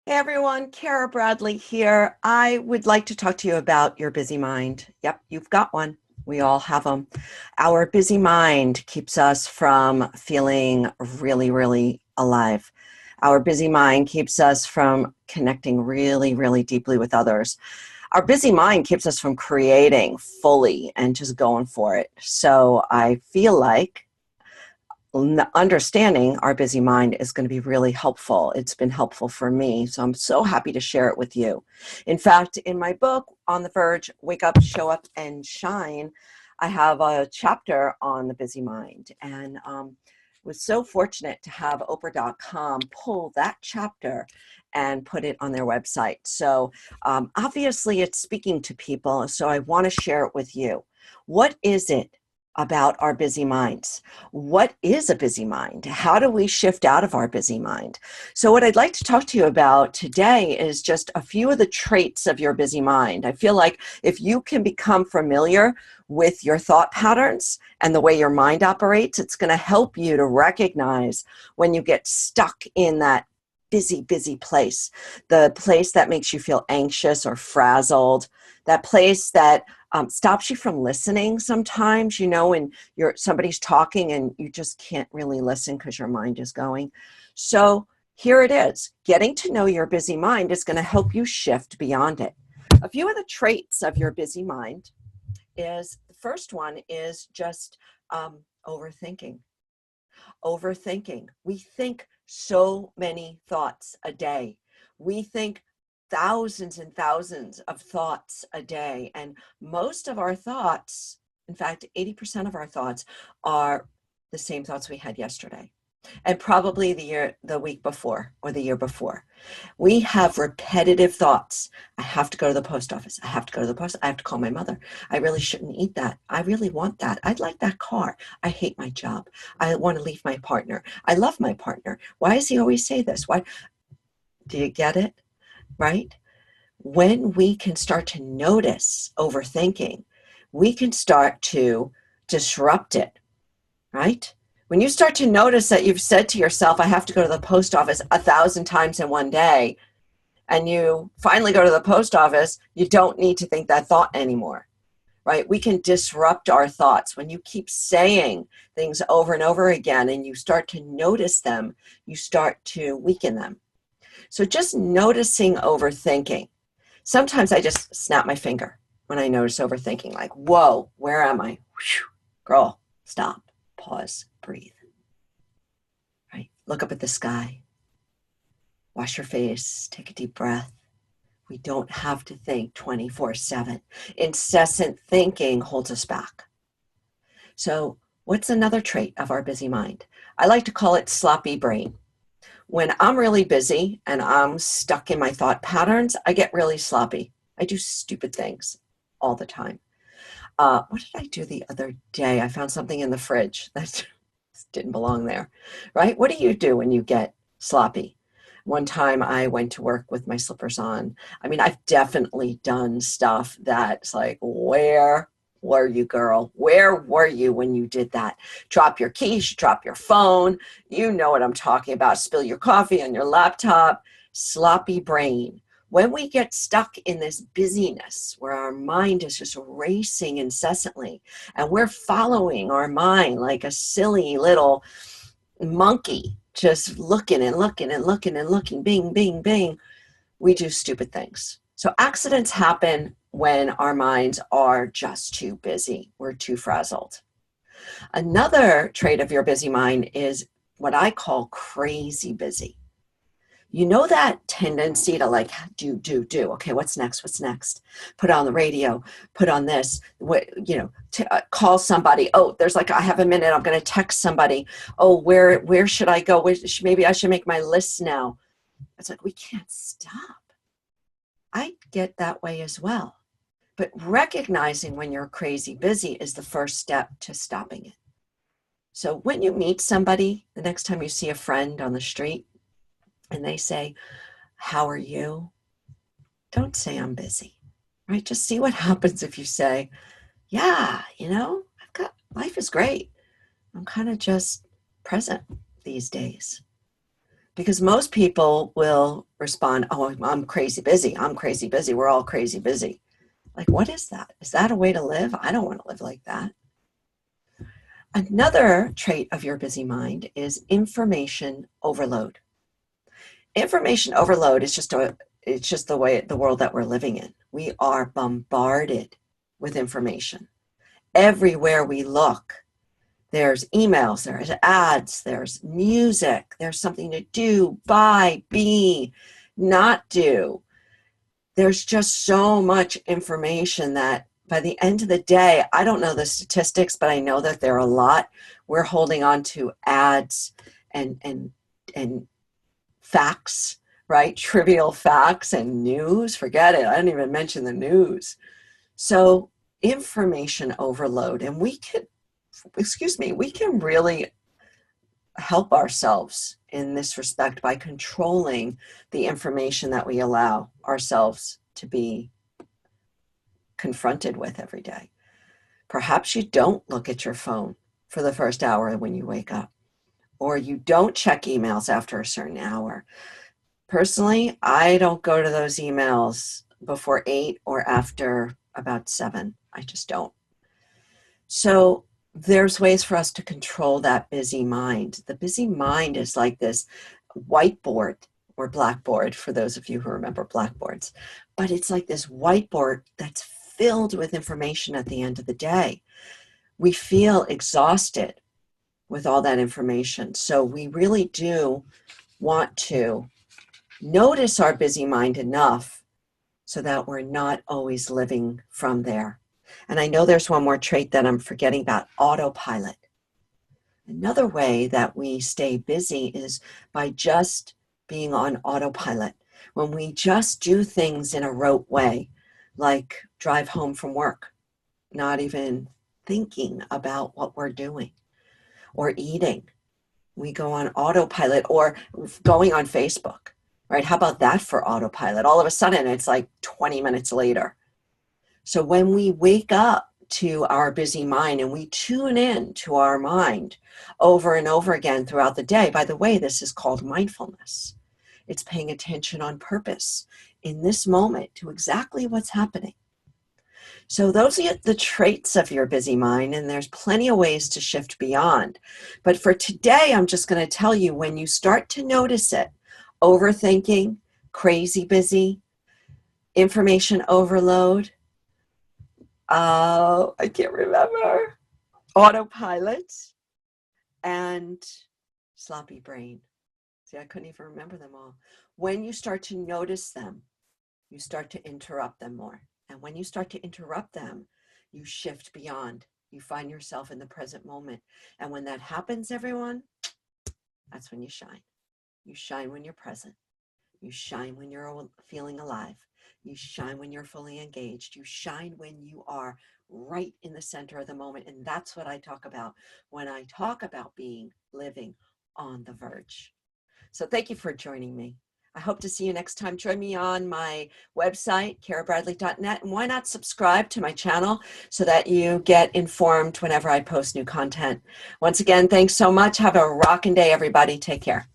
Hey everyone, Cara Bradley here. I would like to talk to you about your busy mind. Yep, you've got one. We all have them. Our busy mind keeps us from feeling really alive. Our busy mind keeps us from connecting really deeply with others. Our busy mind keeps us from creating fully and just going for it. So I feel like understanding our busy mind is going to be really helpful. It's been helpful for me, so I'm so happy to share it with you. In fact, in my book, On the Verge, Wake Up, Show Up, and Shine, I have a chapter on the busy mind, and was so fortunate to have Oprah.com pull that chapter and put it on their website. So obviously it's speaking to people, so I want to share it with you. What is it about our busy minds? What is a busy mind? How do we shift out of our busy mind? So what I'd like to talk to you about today is just a few of the traits of your busy mind. I feel like if you can become familiar with your thought patterns and the way your mind operates, it's going to help you to recognize when you get stuck in that busy place, the place that makes you feel anxious or frazzled, that place that stops you from listening sometimes, when somebody's talking and you just can't really listen because your mind is going. So here it is. Getting to know your busy mind is going to help you shift beyond it. A few of the traits of your busy mind is, the first one is just overthinking. Overthinking. We think so many thoughts a day. We think thousands and thousands of thoughts a day. And most of our thoughts, in fact, 80% of our thoughts are the same thoughts we had yesterday and probably the week before or the year before. We have repetitive thoughts. I have to go to the post office. I have to go to the post. I have to call my mother. I really shouldn't eat that. I really want that. I'd like that car. I hate my job. I want to leave my partner. I love my partner. Why does he always say this? Why? Do you get it? Right? When we can start to notice overthinking, we can start to disrupt it, right? When you start to notice that you've said to yourself, I have to go to the post office 1,000 times in one day, and you finally go to the post office, you don't need to think that thought anymore, right? We can disrupt our thoughts. When you keep saying things over and over again and you start to notice them, you start to weaken them. So just noticing overthinking. Sometimes I just snap my finger when I notice overthinking, like, whoa, where am I? Whew, girl, stop, pause, breathe, right? Look up at the sky, wash your face, take a deep breath. We don't have to think 24/7. Incessant thinking holds us back. So what's another trait of our busy mind? I like to call it sloppy brain. When I'm really busy and I'm stuck in my thought patterns, I get really sloppy. I do stupid things all the time. What did I do the other day? I found something in the fridge that didn't belong there, right? What do you do when you get sloppy? One time I went to work with my slippers on. I mean, I've definitely done stuff that's like, where were you, girl? Where were you when you did that? Drop your keys, drop your phone. You know what I'm talking about. Spill your coffee on your laptop. Sloppy brain. When we get stuck in this busyness where our mind is just racing incessantly and we're following our mind like a silly little monkey, just looking and looking and looking and looking, bing, bing, bing, we do stupid things. So accidents happen when our minds are just too busy. We're too frazzled. Another trait of your busy mind is what I call crazy busy. You know that tendency to like do. Okay, what's next? What's next? Put on the radio, put on this, call somebody. Oh, there's like, I have a minute. I'm going to text somebody. Oh, where should I go? Maybe I should make my list now. It's like, we can't stop. I get that way as well. But recognizing when you're crazy busy is the first step to stopping it. So when you meet somebody, the next time you see a friend on the street, and they say, how are you? Don't say I'm busy, right? Just see what happens if you say, yeah, life is great. I'm kind of just present these days. Because most people will respond, oh, I'm crazy busy. I'm crazy busy. We're all crazy busy. Like, what is that? Is that a way to live? I don't want to live like that. Another trait of your busy mind is information overload. Information overload is it's just the world that we're living in. We are bombarded with information. Everywhere we look, there's emails, there's ads, there's music, there's something to do, buy, be, not do. There's just so much information that by the end of the day, I don't know the statistics, but I know that there are a lot. We're holding on to ads and facts, right? Trivial facts and news. Forget it. I didn't even mention the news. So information overload, and we can really help ourselves in this respect by controlling the information that we allow ourselves to be confronted with every day. Perhaps you don't look at your phone for the first hour when you wake up, or you don't check emails after a certain hour. Personally, I don't go to those emails before 8 or after about 7. I just don't. So there's ways for us to control that busy mind. The busy mind is like this whiteboard or blackboard, for those of you who remember blackboards. But it's like this whiteboard that's filled with information at the end of the day. We feel exhausted with all that information. So we really do want to notice our busy mind enough so that we're not always living from there. And I know there's one more trait that I'm forgetting about, autopilot. Another way that we stay busy is by just being on autopilot. When we just do things in a rote way, like drive home from work, not even thinking about what we're doing, or eating. We go on autopilot, or going on Facebook, right? How about that for autopilot? All of a sudden, it's like 20 minutes later. So when we wake up to our busy mind and we tune in to our mind over and over again throughout the day, by the way, this is called mindfulness. It's paying attention on purpose in this moment to exactly what's happening. So those are the traits of your busy mind, and there's plenty of ways to shift beyond. But for today, I'm just going to tell you, when you start to notice it, overthinking, crazy busy, information overload, I can't remember, autopilot, and sloppy brain. See, I couldn't even remember them all. When you start to notice them, you start to interrupt them more. And when you start to interrupt them, you shift beyond. You find yourself in the present moment. And when that happens, everyone, that's when you shine. You shine when you're present. You shine when you're feeling alive. You shine when you're fully engaged. You shine when you are right in the center of the moment. And that's what I talk about when I talk about living on the verge. So thank you for joining me. I hope to see you next time. Join me on my website, carabradley.net. And why not subscribe to my channel so that you get informed whenever I post new content. Once again, thanks so much. Have a rocking day, everybody. Take care.